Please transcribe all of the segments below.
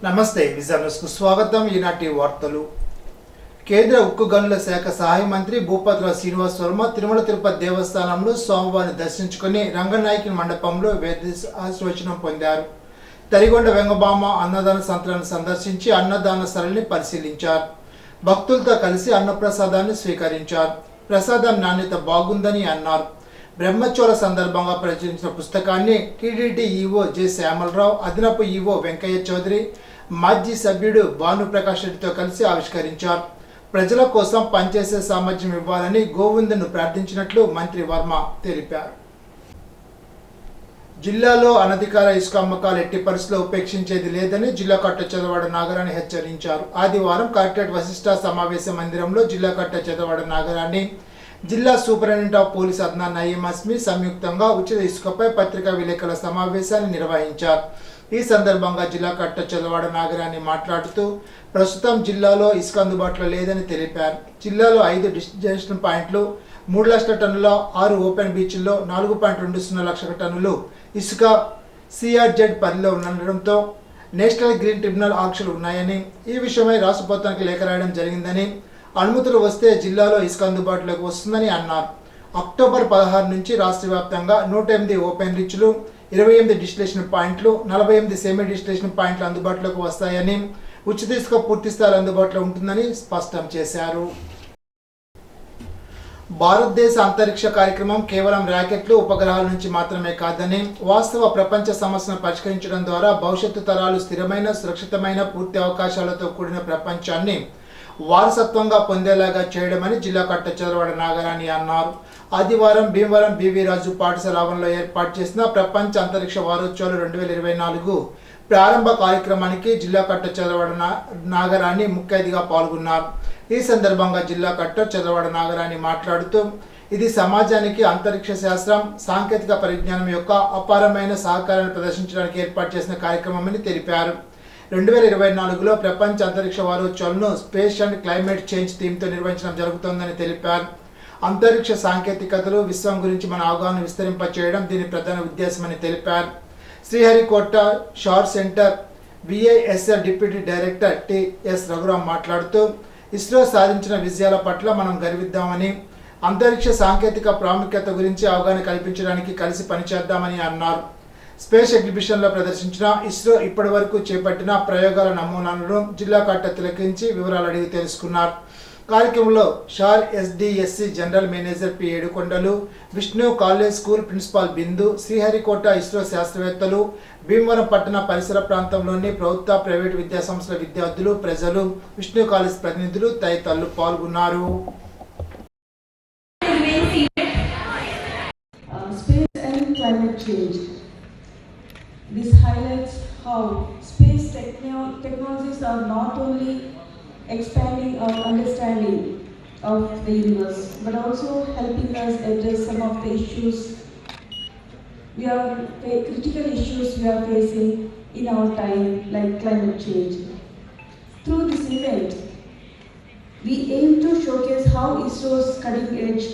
నమస్తే విజనస్కు స్వాగతం. ఈనాటి వార్తలు. కేంద్ర ఉక్కు గనుల శాఖ సహాయ మంత్రి భూపతిరావు శ్రీనివాస్ వర్మ తిరుమల తిరుపతి దేవస్థానంలో సోమవారం దర్శించుకుని రంగనాయకి మండపంలో వేద ఆశీర్వచనం పొందారు. తరిగొండ వెంగబామ అన్నదాన సంతలను సందర్శించి అన్నదాన సరళిని పరిశీలించారు. భక్తులతో కలిసి అన్నప్రసాదాన్ని స్వీకరించారు. ప్రసాదం నాణ్యత బాగుందని అన్నారు. బ్రహ్మోత్సవాల సందర్భంగా ప్రచురించిన పుస్తకాన్ని టీటీడీ ఈవో జె శ్యామలరావు, అదనపు ఈవో వెంకయ్య చౌదరి, మాజీ సభ్యుడు భానుప్రకాష్ రెడ్డితో కలిసి ఆవిష్కరించారు. ప్రజల కోసం పనిచేసే సామర్థ్యం ఇవ్వాలని గోవిందును ప్రార్థించినట్లు మంత్రి వర్మ తెలిపారు. జిల్లాలో అనధికార ఇసుక అమ్మకాలు ఎట్టి పరిస్థితుల్లో ఉపేక్షించేది లేదని జిల్లా కలెక్టర్ చదవాడ నాగరాణి హెచ్చరించారు. ఆదివారం కలెక్టరేట్ వశిష్ఠ సమావేశ మందిరంలో జిల్లా కలెక్టర్ చదవాడ నాగరాణి, జిల్లా superintendent of police Adnan Nayeem Asmi సంయుక్తంగా ఉచిత ఇసుకపై పత్రికా విలేకరుల సమావేశాన్ని నిర్వహించారు. ఈ సందర్భంగా జిల్లా కలెక్టర్ చదవాడ నాగరాణి మాట్లాడుతూ ప్రస్తుతం జిల్లాలో ఇసుక అందుబాటులో లేదని తెలిపారు. జిల్లాలో 5 డిస్టిలేషన్ పాయింట్లు, 3 లక్షల టన్నుల 6 ఓపెన్ బీచ్ల్లో 4.20 లక్షల టన్నులు ఇసుక సిఆర్జెడ్ పరిధిలో ఉండడంతో నేషనల్ గ్రీన్ ట్రిబ్యునల్ ఆంక్షలు ఉన్నాయని, ఈ విషయమై రాష్ట్ర ప్రభుత్వానికి లేఖ రాయడం జరిగిందని, అనుమతులు వస్తే జిల్లాలో ఇసుక అందుబాటులోకి వస్తుందని అన్నారు. అక్టోబర్ 16 నుంచి రాష్ట్ర వ్యాప్తంగా 108 ఓపెన్ రిచ్లు, 28 డిస్టిలేషన్ పాయింట్లు, 48 సెమీ డిస్టిలేషన్ పాయింట్లు అందుబాటులోకి వస్తాయని, ఉచిత ఇసుక పూర్తి స్థాయిలో అందుబాటులో ఉంటుందని స్పష్టం చేశారు. భారతదేశ అంతరిక్ష కార్యక్రమం కేవలం ర్యాకెట్లు, ఉపగ్రహాల నుంచి మాత్రమే కాదని, వాస్తవ ప్రపంచ సమస్యను పరిష్కరించడం ద్వారా భవిష్యత్తు తరాలు స్థిరమైన, సురక్షితమైన, పూర్తి అవకాశాలతో కూడిన ప్రపంచాన్ని వారసత్వంగా పొందేలాగా చేయడమని జిల్లా కలెక్టర్ చదవాడ నాగరాణి అన్నారు. ఆదివారం భీమవరం బివి రాజు పాఠశాల ఆవరణలో ఏర్పాటు చేసిన ప్రపంచ అంతరిక్ష వారోత్సవాలు 2024 ప్రారంభ కార్యక్రమానికి జిల్లా కలెక్టర్ చదవాడ నాగరాణి ముఖ్య అతిథిగా పాల్గొన్నారు. ఈ సందర్భంగా జిల్లా కలెక్టర్ చదవాడ నాగరాణి మాట్లాడుతూ ఇది సమాజానికి అంతరిక్ష శాస్త్రం, సాంకేతిక పరిజ్ఞానం యొక్క అపారమైన సహకారాన్ని ప్రదర్శించడానికి ఏర్పాటు చేసిన కార్యక్రమమని తెలిపారు. 2024లో ప్రపంచ అంతరిక్ష వారోత్సవాలను స్పేస్ అండ్ క్లైమేట్ చేంజ్ థీమ్తో నిర్వహించడం జరుగుతోందని తెలిపారు. అంతరిక్ష సాంకేతికతలు, విశ్వం గురించి మన అవగాహన విస్తరింపచేయడం దీని ప్రధాన ఉద్దేశమని తెలిపారు. Sriharikota SHAR centre VISL deputy director T S Raghuram మాట్లాడుతూ ఇస్రో సాధించిన విజయాల పట్ల మనం గర్విద్దామని, అంతరిక్ష సాంకేతిక ప్రాముఖ్యత గురించి అవగాహన కల్పించడానికి కలిసి పనిచేద్దామని అన్నారు. స్పేస్ ఎగ్జిబిషన్లో ప్రదర్శించిన ఇస్రో ఇప్పటి వరకు చేపట్టిన ప్రయోగాల నమూనాలను జిల్లా కలెక్టర్ తిలకించి వివరాలు అడిగి తెలుసుకున్నారు. కార్యక్రమంలో SHAR SDSC general manager P Edukondalu, Vishnu college school principal Bindu, Sriharikota ISRO శాస్త్రవేత్తలు, భీమవరం పట్టణ పరిసర ప్రాంతంలోని ప్రభుత్వ, ప్రైవేటు విద్యాసంస్థల విద్యార్థులు, ప్రజలు, విష్ణు కాలేజ్ ప్రతినిధులు తదితరులు పాల్గొన్నారు. This highlights how space technologies are not only expanding our understanding of the universe, but also helping us address some of the critical issues we are facing in our time, like climate change. Through this event, we aim to showcase how ISRO's cutting-edge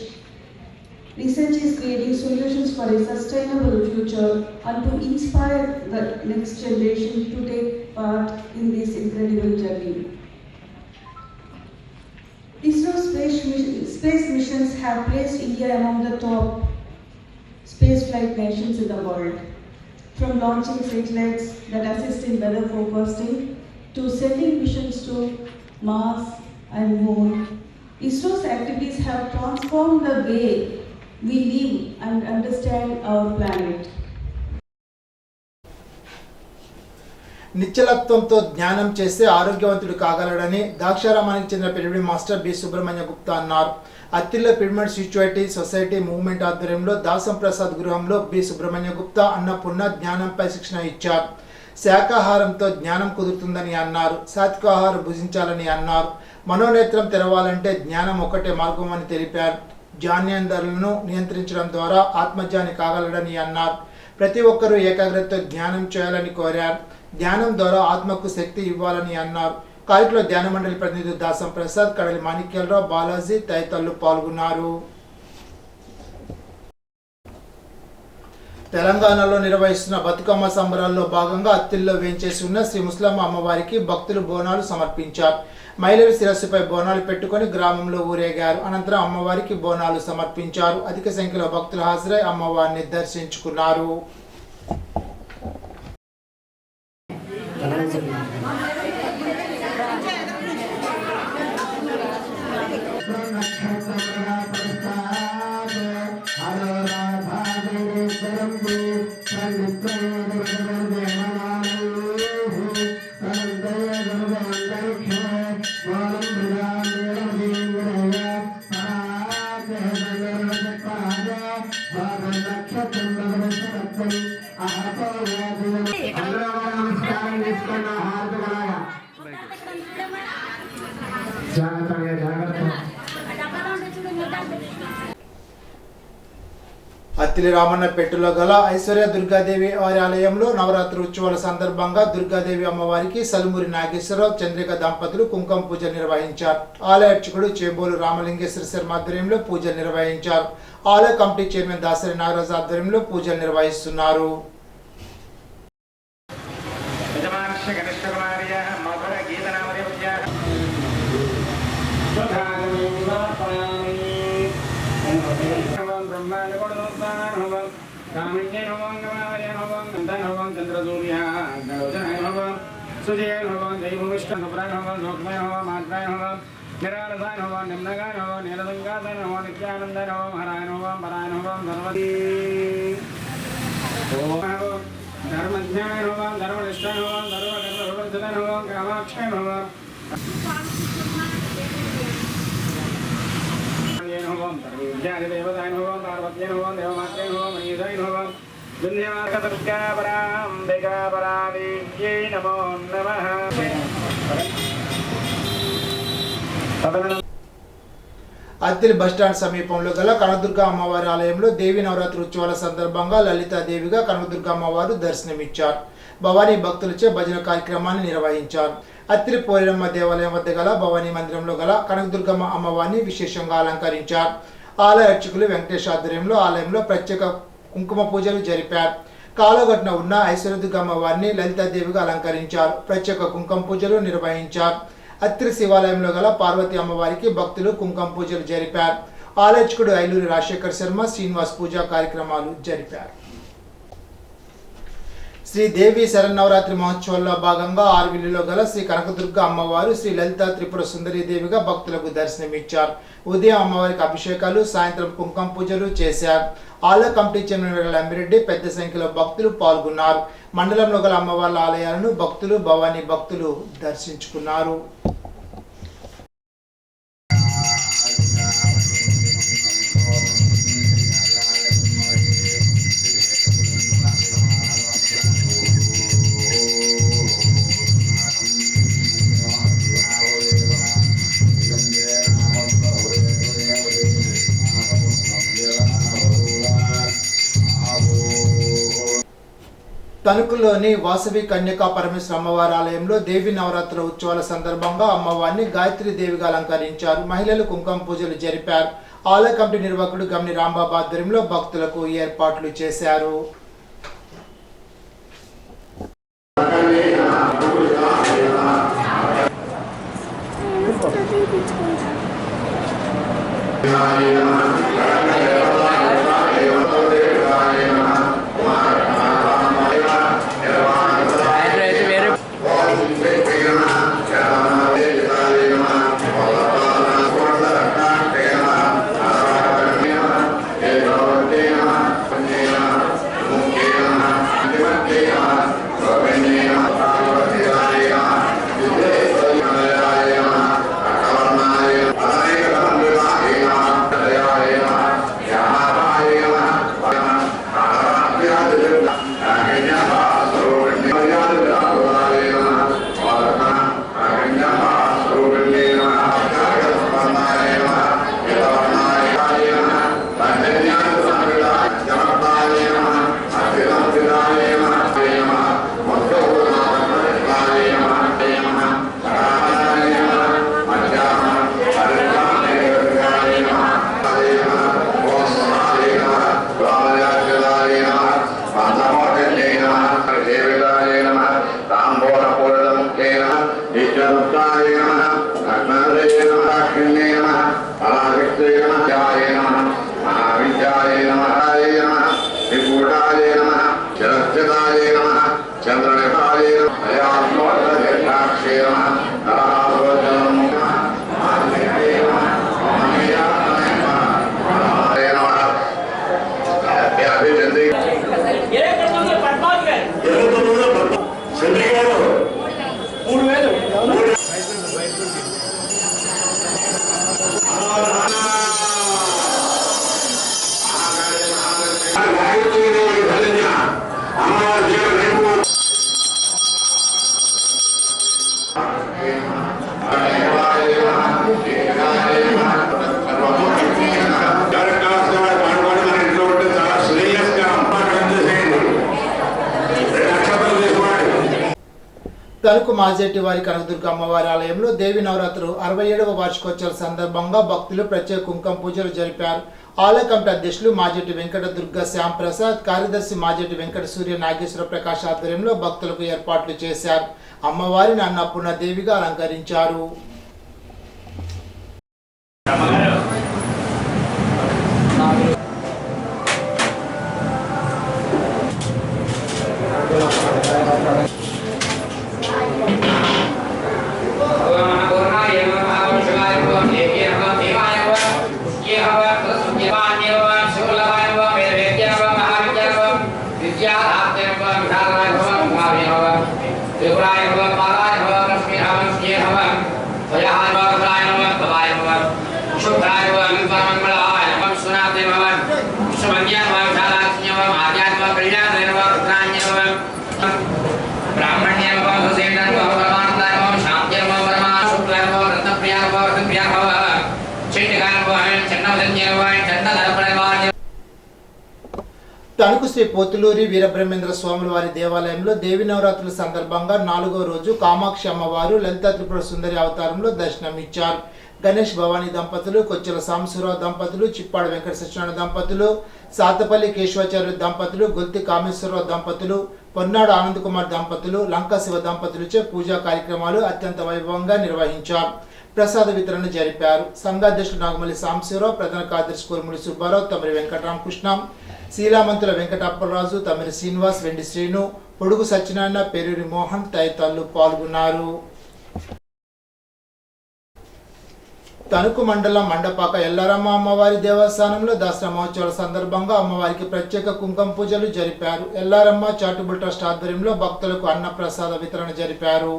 research is creating solutions for a sustainable future and to inspire the next generation to take part in this incredible journey. ISRO space missions have placed India among the top spaceflight nations in the world. From launching satellites that assist in weather forecasting to sending missions to Mars and Moon, ISRO's activities have transformed the way we live and understand our planet. నిశ్చలత్వంతో జ్ఞానం చేస్తే ఆరోగ్యవంతుడు కాగలడని ద్రాక్షారామానికి చెందిన pyramid master B Subrahmanya Gupta అన్నారు. Attili pyramid spirituality society movement ఆధ్వర్యంలో దాసం ప్రసాద్ గృహంలో B Subrahmanya Gupta అన్నపూర్ణ జ్ఞానంపై శిక్షణ ఇచ్చారు. శాకాహారంతో జ్ఞానం కుదురుతుందని అన్నారు. సాత్వికాహారం భుజించాలని అన్నారు. మనోనేత్రం తెరవాలంటే జ్ఞానం ఒకటే మార్గం అని తెలిపారు. జ్ఞానేంద్రియాలను నియంత్రించడం ద్వారా ఆత్మజ్ఞాని కాగలడని అన్నారు. ప్రతి ఒక్కరూ ఏకాగ్రతతో ధ్యానం చేయాలని కోరారు. ధ్యానం ద్వారా ఆత్మకు శక్తి ఇవ్వాలని అన్నారు. కార్యక్రమంలో ధ్యాన మండలి ప్రతినిధులు దాసం ప్రసాద్, కడలి మాణిక్యాలరావు, బాలాజీ తదితరులు పాల్గొన్నారు. తెలంగాణలో నిర్వహిస్తున్న బతుకమ్మ సంబరాల్లో భాగంగా అత్తిల్లో వేంచేసి ఉన్న శ్రీ ముస్లమ్మ అమ్మవారికి భక్తులు బోనాలు సమర్పించారు. మహిళలు శిరస్సుపై బోనాలు పెట్టుకొని గ్రామంలో ఊరేగారు. అనంతరం అమ్మవారికి బోనాలు సమర్పించారు. అధిక సంఖ్యలో భక్తులు హాజరై అమ్మవారిని దర్శించుకున్నారు. అత్తిలి రామన్నపేటలో గల ఐశ్వర్య దుర్గాదేవి వారి ఆలయంలో నవరాత్రి ఉత్సవాల సందర్భంగా దుర్గాదేవి అమ్మవారికి సలుమూరి నాగేశ్వరరావు చంద్రిక దంపతులు కుంకుమ పూజ నిర్వహించారు. ఆలయ అర్చకుడు చేబోలు రామలింగేశ్వర శర్మ ఆధ్వర్యంలో పూజలు నిర్వహించారు. ఆలయ కమిటీ చైర్మన్ దాసరి నాగరాజు ఆధ్వర్యంలో పూజలు నిర్వహిస్తున్నారు. అత్తిలి బస్టాండ్ సమీపంలో గల కనకదుర్గ అమ్మవారి ఆలయంలో దేవి నవరాత్రి ఉత్సవాల సందర్భంగా లలితాదేవిగా కనకదుర్గ అమ్మవారు దర్శనమిచ్చారు. భవానీ భక్తులచే భజన కార్యక్రమాన్ని నిర్వహించారు. అత్తిలి పోలేరమ్మ దేవాలయం వద్ద గల భవానీ మందిరంలో గల కనకదుర్గమ్మ అమ్మవారిని విశేషంగా అలంకరించారు. ఆలయ అర్చకులు వెంకటేష్ ఆధ్వర్యంలో ఆలయంలో ప్రత్యేక కుంకుమ పూజలు జరిపారు. కాలగట్టున ఉన్న ఐశ్వర్యదుర్గ అమ్మవారిని లలితాదేవిగా అలంకరించారు. ప్రత్యేక కుంకుమ పూజలు నిర్వహించారు. అత్తిలి శివాలయంలో గల పార్వతి అమ్మవారికి భక్తులు కుంకుమ పూజలు జరిపారు. ఆలయర్చకుడు ఐలూరి రాజశేఖర్ శర్మ శ్రీనివాస్ పూజా కార్యక్రమాలు జరిపారు. శ్రీ దేవి శరన్నవరాత్రి మహోత్సవాల్లో భాగంగా ఆర్విల్లిలో గల శ్రీ కనకదుర్గ అమ్మవారు శ్రీ లలిత త్రిపుర సుందరి దేవిగా భక్తులకు దర్శనమిచ్చారు. ఉదయం అమ్మవారికి అభిషేకాలు, సాయంత్రం కుంకుమ పూజలు చేశారు. ఆలయ కమిటీ చైర్మన్ అమ్మిరెడ్డి పెద్ద సంఖ్యలో భక్తులు పాల్గొన్నారు. మండలంలో గల అమ్మవార్ల ఆలయాలను భక్తులు, భవానీ భక్తులు దర్శించుకున్నారు. తణుకులోని వాసవి కన్యకా పరమేశ్వర అమ్మవారి ఆలయంలో దేవి నవరాత్రుల ఉత్సవాల సందర్భంగా అమ్మవారిని గాయత్రి దేవిగా అలంకరించారు. మహిళలు కుంకుమ పూజలు జరిపారు. ఆలయ కమిటీ నిర్వాహకుడు గమ్ని రాంబాబు ఆధ్వర్యంలో భక్తులకు ఏర్పాట్లు చేశారు. ताम्बूलपूरितमुख्ये नमः ईश्वरुत्ताय नमः लक्ष्मणदे नमः दाक्षिण्ये नमः पराविष्टे नमः जाये नमः महाविद्याय नमः त्रिकूटाय नमः जलस्थिताय नमः चन्द्रनिभाय नमः दयात्मोदयक्षाक्षे नमः नरहासोजनं नमः महादेवे नमः महामेयाय नमः अभिजन्ति తణుకు మాజేటి వారి కనకదుర్గ అమ్మవారి ఆలయంలో దేవి నవరాత్రులు 67వ వార్షికోత్సవాల సందర్భంగా భక్తులు ప్రత్యేక కుంకుమ పూజలు జరిపారు. ఆలయ కమిటీ అధ్యక్షులు మాజేటి వెంకట దుర్గ శ్యామ్ ప్రసాద్, కార్యదర్శి మాజేటి వెంకట సూర్య నాగేశ్వర ప్రకాశ్ ఆధ్వర్యంలో భక్తులకు ఏర్పాట్లు చేశారు. అమ్మవారిని అన్నపూర్ణ దేవిగా అలంకరించారు. తణుకు శ్రీ పోతులూరి వీరబ్రహ్మేంద్ర స్వాముల వారి దేవాలయంలో దేవి నవరాత్రుల సందర్భంగా 4వ రోజు కామాక్షి అమ్మవారు లలితా త్రిపుర సుందరి అవతారంలో దర్శనమిచ్చారు. గణేష్ భవానీ దంపతులు, కొచ్చెల సాంబశివరావు దంపతులు, చిప్పాడ వెంకట సత్యనారాయణ దంపతులు, సాతపల్లి కేశవాచార్య దంపతులు, గొల్తి కామేశ్వరరావు దంపతులు, పొన్నాడు ఆనంద్ కుమార్ దంపతులు, లంకా శివ దంపతులచే పూజా కార్యక్రమాలు అత్యంత వైభవంగా నిర్వహించారు. ప్రసాద వితరణ జరిపారు. సంఘాధ్యక్షులు నాగమల్లి సాంబశివరావు, ప్రధాన కార్యదర్శి కోరుముడి సుబ్బారావు, తమిరి వెంకటరామకృష్ణ, శీలామంతుల వెంకటప్పలరాజు, తమిరి శ్రీనివాస్, వెండి శ్రీను, పొడుగు సత్యనారాయణ, పేరూరి మోహన్ తదితరులు పాల్గొన్నారు. తణుకు మండలం మండపాక ఎల్లారమ్మ అమ్మవారి దేవస్థానంలో దసరా మహోత్సవాల సందర్భంగా అమ్మవారికి ప్రత్యేక కుంకుమ పూజలు జరిపారు. ఎల్లారమ్మ చారిటబుల్ ట్రస్ట్ ఆధ్వర్యంలో భక్తులకు అన్నప్రసాద వితరణ జరిపారు.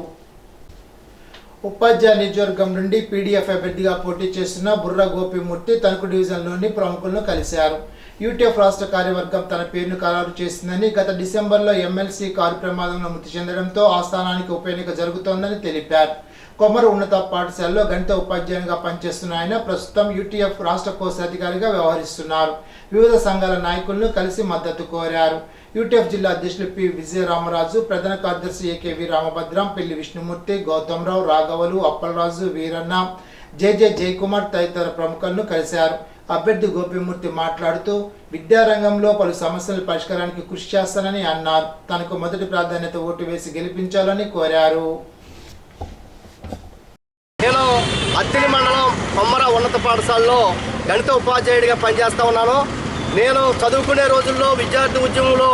ఉపాధ్యాయ నియోజకవర్గం నుండి పీడీఎఫ్ అభ్యర్థిగా పోటీ చేస్తున్న బుర్ర గోపిమూర్తి తణుకు డివిజన్లోని ప్రముఖులను కలిశారు. యూటీఎఫ్ రాష్ట్ర కార్యవర్గం తన పేరును ఖరారు చేసిందని, గత డిసెంబర్లో ఎమ్మెల్సీ కారు ప్రమాదంలో మృతి చెందడంతో ఆ స్థానానికి ఉప ఎన్నిక జరుగుతోందని తెలిపారు. కొమర ఉన్నత పాఠశాలలో గణిత ఉపాధ్యాయునిగా పనిచేస్తున్న ఆయన ప్రస్తుతం యూటీఎఫ్ రాష్ట్ర కోశాధికారిగా వ్యవహరిస్తున్నారు. వివిధ సంఘాల నాయకులను కలిసి మద్దతు కోరారు. యూటీఎఫ్ జిల్లా అధ్యక్షులు పి విజయరామరాజు, ప్రధాన కార్యదర్శి ఏకేవి రామభద్రం, పెళ్లి విష్ణుమూర్తి, గౌతమ్రావు, రాఘవలు, అప్పలరాజు, వీరన్న, జేజే జయకుమార్ తదితర ప్రముఖులను కలిశారు. అభ్యర్థి గోపిమూర్తి మాట్లాడుతూ విద్యారంగంలో పలు సమస్యల పరిష్కారానికి కృషి చేస్తానని అన్నారు. తనకు మొదటి ప్రాధాన్యత ఓటు వేసి గెలిపించాలని కోరారు. నేను అత్తిలి మండలం కొమ్మర ఉన్నత పాఠశాలలో గణిత ఉపాధ్యాయుడిగా పనిచేస్తూ ఉన్నాను. నేను చదువుకునే రోజుల్లో విద్యార్థి ఉద్యమంలో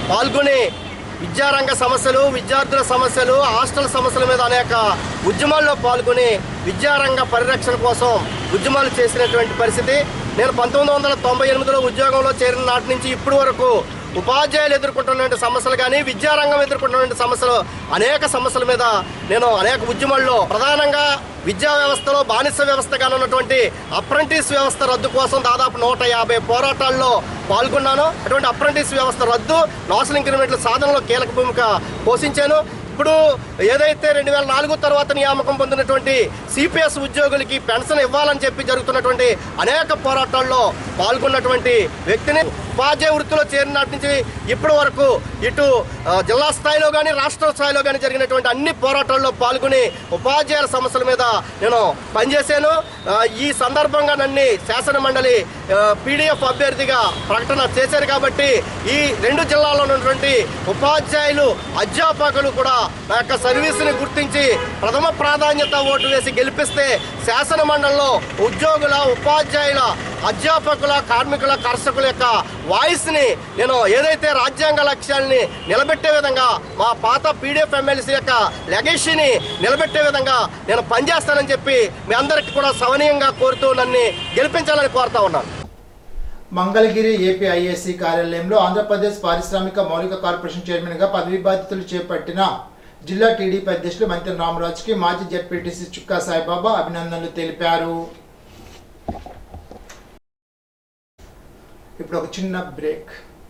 పాల్గొని విద్యారంగ సమస్యలు, విద్యార్థుల సమస్యలు, హాస్టల్ సమస్యల మీద అనేక ఉద్యమాల్లో పాల్గొని విద్యారంగ పరిరక్షణ కోసం ఉద్యమాలు చేసినటువంటి పరిస్థితి. నేను 1998లో ఉద్యోగంలో చేరిన నాటి నుంచి ఇప్పటి వరకు ఉపాధ్యాయులు ఎదుర్కొంటున్నటువంటి సమస్యలు కానీ, విద్యారంగం ఎదుర్కొంటున్నటువంటి సమస్యలు, అనేక సమస్యల మీద నేను అనేక ఉద్యమాల్లో, ప్రధానంగా విద్యా వ్యవస్థలో బానిస వ్యవస్థగా ఉన్నటువంటి అప్రెంటిస్ వ్యవస్థ రద్దు కోసం దాదాపు 150 పోరాటాల్లో పాల్గొన్నాను. అటువంటి అప్రెంటిస్ వ్యవస్థ రద్దు, నోషల్ ఇంక్రిమెంట్ల సాధనలో కీలక భూమిక పోషించాను. ఇప్పుడు ఏదైతే 2004 తర్వాత నియామకం పొందినటువంటి సిపిఎస్ ఉద్యోగులకి పెన్షన్ ఇవ్వాలని చెప్పి జరుగుతున్నటువంటి అనేక పోరాటాల్లో పాల్గొన్నటువంటి వ్యక్తిని. ఉపాధ్యాయ వృత్తిలో చేరినటి నుంచి ఇప్పటి వరకు ఇటు జిల్లా స్థాయిలో కానీ రాష్ట్ర స్థాయిలో కానీ జరిగినటువంటి అన్ని పోరాటాల్లో పాల్గొని ఉపాధ్యాయుల సమస్యల మీద నేను పనిచేశాను. ఈ సందర్భంగా నన్ను శాసన మండలి పీడీఎఫ్ అభ్యర్థిగా ప్రకటన చేశారు కాబట్టి ఈ 2 జిల్లాల్లో ఉన్నటువంటి ఉపాధ్యాయులు అధ్యాపకులు కూడా నా యొక్క సర్వీసుని గుర్తించి ప్రథమ ప్రాధాన్యత ఓటు వేసి గెలిపిస్తే శాసన మండలిలో ఉద్యోగుల, ఉపాధ్యాయుల, అధ్యాపకుల, కార్మికుల, కర్షకుల యొక్క వాయిస్ని నేను ఏదైతే రాజ్యాంగ లక్ష్యాన్ని నిలబెట్టే విధంగా మా పాత పీడీఎఫ్ ఎమ్మెల్సీ యొక్క లెగసీని నిలబెట్టే విధంగా నేను పనిచేస్తానని చెప్పి మీ అందరికీ కూడా సవనీయంగా కోరుతూ నన్ను గెలిపించాలని కోరుతా ఉన్నాను. మంగళగిరి ఏపీఐఏసీ కార్యాలయంలో ఆంధ్రప్రదేశ్ పారిశ్రామిక మౌలిక కార్పొరేషన్ చైర్మన్గా పదవి బాధ్యతలు చేపట్టిన జిల్లా టీడీపీ అధ్యక్షులు మంత్రి రామరాజుకి మాజీ జెడ్పీటీసీ చుక్కా సాయిబాబా అభినందనలు తెలిపారు. ఇప్పుడు ఒక చిన్న బ్రేక్.